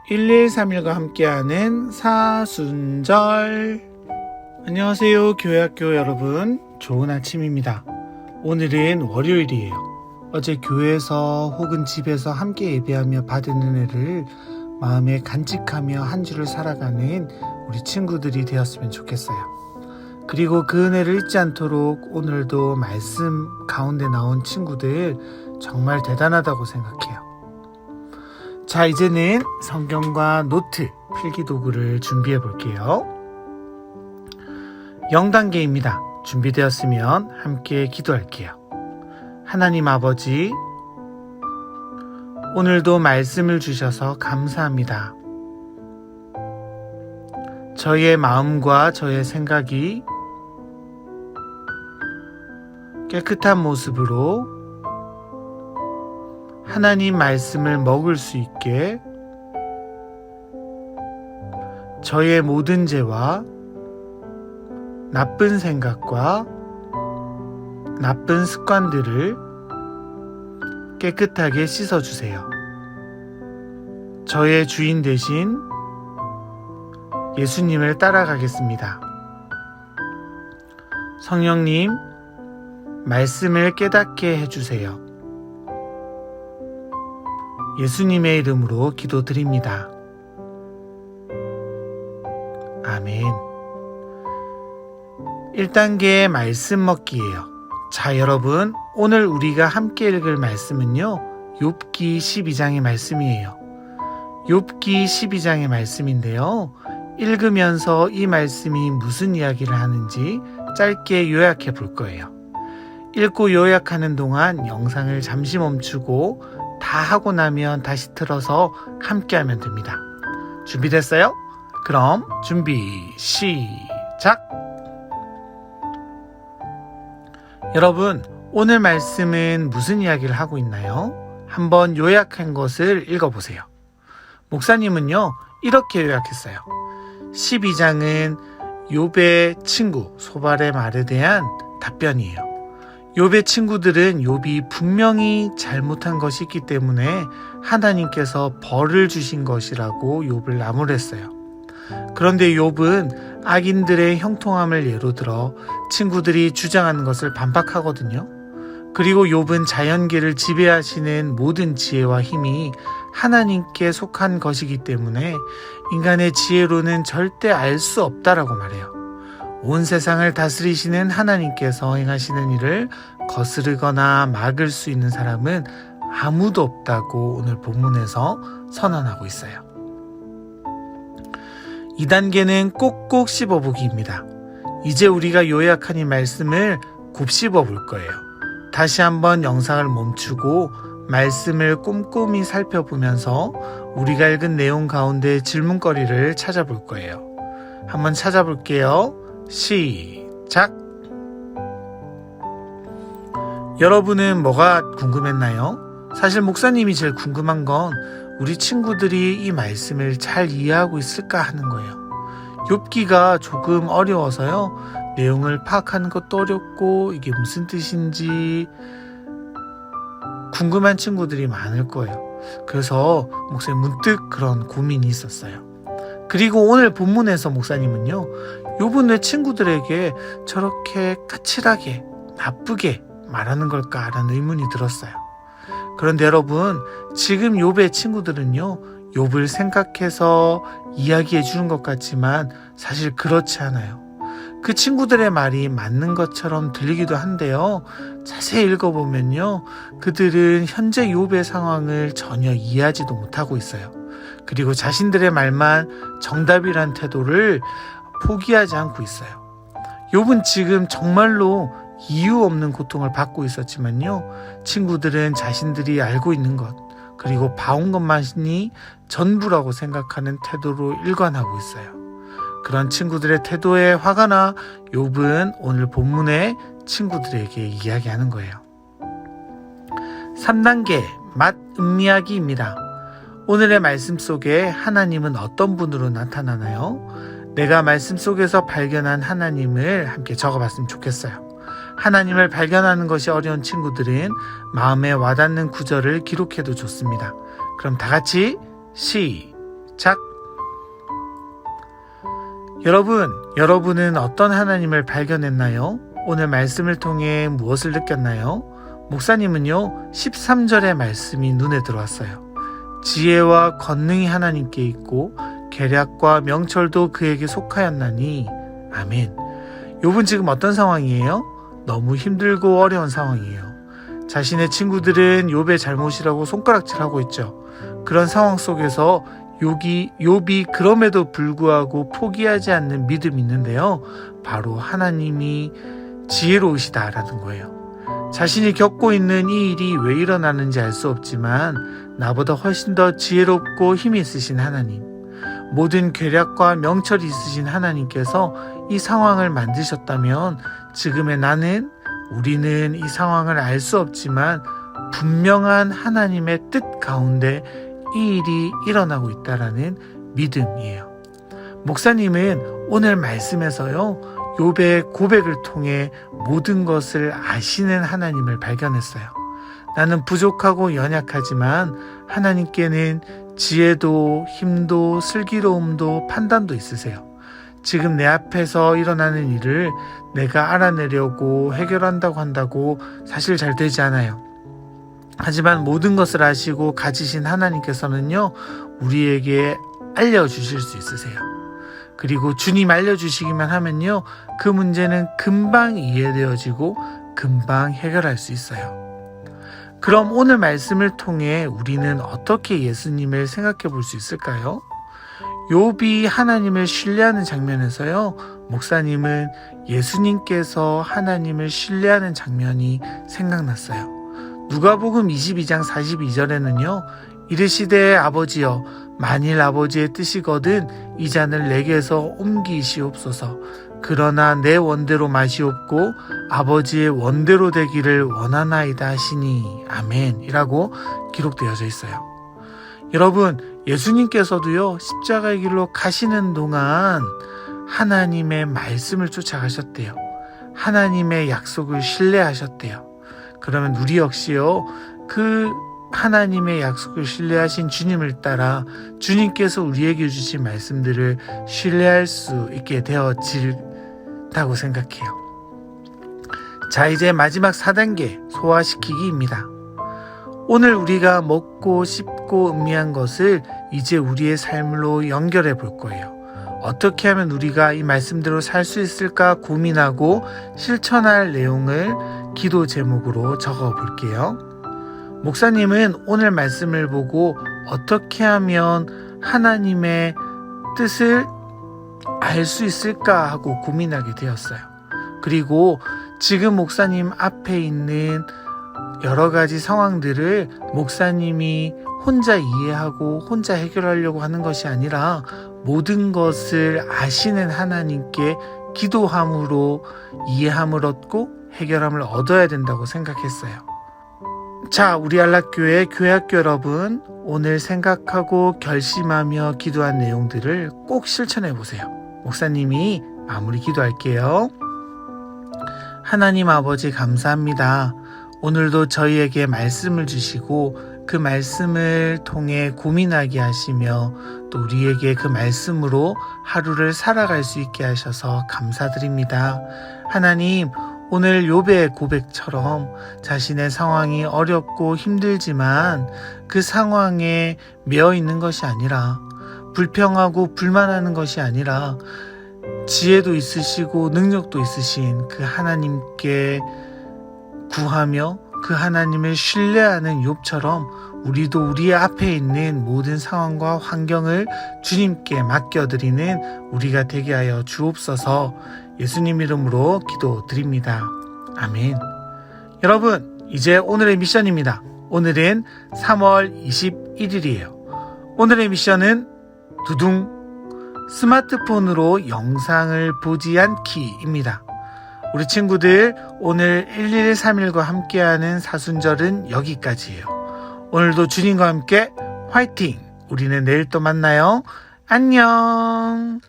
1131과 함께하는 사순절. 안녕하세요 교회학교 여러분, 좋은 아침입니다. 오늘은 월요일이에요. 어제 교회에서 혹은 집에서 함께 예배하며 받은 은혜를 마음에 간직하며 한 주를 살아가는 우리 친구들이 되었으면 좋겠어요. 그리고 그 은혜를 잊지 않도록 오늘도 말씀 가운데 나온 친구들 정말 대단하다고 생각해요. 자, 이제는 성경과 노트, 필기도구를 준비해 볼게요. 0단계입니다. 준비되었으면 함께 기도할게요. 하나님 아버지, 오늘도 말씀을 주셔서 감사합니다. 저의 마음과 저의 생각이 깨끗한 모습으로 하나님 말씀을 먹을 수 있게 저의 모든 죄와 나쁜 생각과 나쁜 습관들을 깨끗하게 씻어주세요. 저의 주인 대신 예수님을 따라가겠습니다. 성령님, 말씀을 깨닫게 해주세요. 예수님의 이름으로 기도드립니다. 아멘. 1단계의 말씀 먹기예요. 자, 여러분, 오늘 우리가 함께 읽을 말씀은요, 욥기 12장의 말씀이에요. 욥기 12장의 말씀인데요, 읽으면서 이 말씀이 무슨 이야기를 하는지 짧게 요약해 볼 거예요. 읽고 요약하는 동안 영상을 잠시 멈추고 다 하고 나면 다시 틀어서 함께 하면 됩니다. 준비됐어요? 그럼 준비 시작! 여러분, 오늘 말씀은 무슨 이야기를 하고 있나요? 한번 요약한 것을 읽어보세요. 목사님은요, 이렇게 요약했어요. 12장은 욥의 친구 소발의 말에 대한 답변이에요. 욥의 친구들은 욥이 분명히 잘못한 것이 있기 때문에 하나님께서 벌을 주신 것이라고 욥을 나무랬어요. 그런데 욥은 악인들의 형통함을 예로 들어 친구들이 주장하는 것을 반박하거든요. 그리고 욥은 자연계를 지배하시는 모든 지혜와 힘이 하나님께 속한 것이기 때문에 인간의 지혜로는 절대 알 수 없다라고 말해요. 온 세상을 다스리시는 하나님께서 행하시는 일을 거스르거나 막을 수 있는 사람은 아무도 없다고 오늘 본문에서 선언하고 있어요. 2단계는 꼭꼭 씹어보기입니다. 이제 우리가 요약한 이 말씀을 곱씹어 볼 거예요. 다시 한번 영상을 멈추고 말씀을 꼼꼼히 살펴보면서 우리가 읽은 내용 가운데 질문거리를 찾아볼 거예요. 한번 찾아볼게요. 시작! 여러분은 뭐가 궁금했나요? 사실 목사님이 제일 궁금한 건 우리 친구들이 이 말씀을 잘 이해하고 있을까 하는 거예요. 욥기가 조금 어려워서요, 내용을 파악하는 것도 어렵고 이게 무슨 뜻인지 궁금한 친구들이 많을 거예요. 그래서 목사님 문득 그런 고민이 있었어요. 그리고 오늘 본문에서 목사님은요, 욥은 왜 친구들에게 저렇게 까칠하게 나쁘게 말하는 걸까라는 의문이 들었어요. 그런데 여러분, 지금 욥의 친구들은요, 욥을 생각해서 이야기해 주는 것 같지만 사실 그렇지 않아요. 그 친구들의 말이 맞는 것처럼 들리기도 한데요, 자세히 읽어보면요, 그들은 현재 욥의 상황을 전혀 이해하지도 못하고 있어요. 그리고 자신들의 말만 정답이란 태도를 포기하지 않고 있어요. 욥은 지금 정말로 이유 없는 고통을 받고 있었지만요, 친구들은 자신들이 알고 있는 것, 그리고 봐온 것만이 전부라고 생각하는 태도로 일관하고 있어요. 그런 친구들의 태도에 화가 나 욥은 오늘 본문에 친구들에게 이야기하는 거예요. 3단계, 맛 음미하기입니다. 오늘의 말씀 속에 하나님은 어떤 분으로 나타나나요? 내가 말씀 속에서 발견한 하나님을 함께 적어봤으면 좋겠어요. 하나님을 발견하는 것이 어려운 친구들은 마음에 와닿는 구절을 기록해도 좋습니다. 그럼 다 같이 시작! 찰떡. 여러분은 어떤 하나님을 발견했나요? 오늘 말씀을 통해 무엇을 느꼈나요? 목사님은요, 13절의 말씀이 눈에 들어왔어요. 지혜와 권능이 하나님께 있고 계략과 명철도 그에게 속하였나니. 아멘. 욥은 지금 어떤 상황이에요? 너무 힘들고 어려운 상황이에요. 자신의 친구들은 욥의 잘못이라고 손가락질하고 있죠. 그런 상황 속에서 욥이 그럼에도 불구하고 포기하지 않는 믿음이 있는데요. 바로 하나님이 지혜로우시다라는 거예요. 자신이 겪고 있는 이 일이 왜 일어나는지 알 수 없지만 나보다 훨씬 더 지혜롭고 힘이 있으신 하나님, 모든 계략과 명철이 있으신 하나님께서 이 상황을 만드셨다면 지금의 우리는 이 상황을 알 수 없지만 분명한 하나님의 뜻 가운데 이 일이 일어나고 있다라는 믿음이에요. 목사님은 오늘 말씀에서요, 욥의 고백을 통해 모든 것을 아시는 하나님을 발견했어요. 나는 부족하고 연약하지만 하나님께는 지혜도 힘도 슬기로움도 판단도 있으세요. 지금 내 앞에서 일어나는 일을 내가 알아내려고 해결한다고 한다고 사실 잘 되지 않아요. 하지만 모든 것을 아시고 가지신 하나님께서는요, 우리에게 알려주실 수 있으세요. 그리고 주님 알려주시기만 하면요, 그 문제는 금방 이해되어지고 금방 해결할 수 있어요. 그럼 오늘 말씀을 통해 우리는 어떻게 예수님을 생각해 볼 수 있을까요? 욥이 하나님을 신뢰하는 장면에서요, 목사님은 예수님께서 하나님을 신뢰하는 장면이 생각났어요. 누가복음 22장 42절에는요, 이르시되 아버지여, 만일 아버지의 뜻이거든 이 잔을 내게서 옮기시옵소서. 그러나 내 원대로 마시옵고 아버지의 원대로 되기를 원하나이다 하시니. 아멘 이라고 기록되어져 있어요. 여러분, 예수님께서도요, 십자가의 길로 가시는 동안 하나님의 말씀을 쫓아가셨대요. 하나님의 약속을 신뢰하셨대요. 그러면 우리 역시요, 그 하나님의 약속을 신뢰하신 주님을 따라 주님께서 우리에게 주신 말씀들을 신뢰할 수 있게 되어질다고 생각해요. 자, 이제 마지막 4단계 소화시키기입니다. 오늘 우리가 먹고 씹고 음미한 것을 이제 우리의 삶으로 연결해 볼 거예요. 어떻게 하면 우리가 이 말씀대로 살 수 있을까 고민하고 실천할 내용을 기도 제목으로 적어 볼게요. 목사님은 오늘 말씀을 보고 어떻게 하면 하나님의 뜻을 알 수 있을까 하고 고민하게 되었어요. 그리고 지금 목사님 앞에 있는 여러 가지 상황들을 목사님이 혼자 이해하고 혼자 해결하려고 하는 것이 아니라 모든 것을 아시는 하나님께 기도함으로 이해함을 얻고 해결함을 얻어야 된다고 생각했어요. 자, 우리 안락교회 교회학교 여러분, 오늘 생각하고 결심하며 기도한 내용들을 꼭 실천해 보세요. 목사님이 마무리 기도할게요. 하나님 아버지 감사합니다. 오늘도 저희에게 말씀을 주시고 그 말씀을 통해 고민하게 하시며 또 우리에게 그 말씀으로 하루를 살아갈 수 있게 하셔서 감사드립니다. 하나님, 오늘 욥의 고백처럼 자신의 상황이 어렵고 힘들지만 그 상황에 매여 있는 것이 아니라, 불평하고 불만하는 것이 아니라 지혜도 있으시고 능력도 있으신 그 하나님께 구하며 그 하나님을 신뢰하는 욥처럼 우리도 우리 앞에 있는 모든 상황과 환경을 주님께 맡겨드리는 우리가 되게 하여 주옵소서. 예수님 이름으로 기도드립니다. 아멘. 여러분, 이제 오늘의 미션입니다. 오늘은 3월 21일이에요. 오늘의 미션은 스마트폰으로 영상을 보지 않기입니다. 우리 친구들, 오늘 1131과 함께하는 사순절은 여기까지예요. 오늘도 주님과 함께 화이팅! 우리는 내일 또 만나요. 안녕!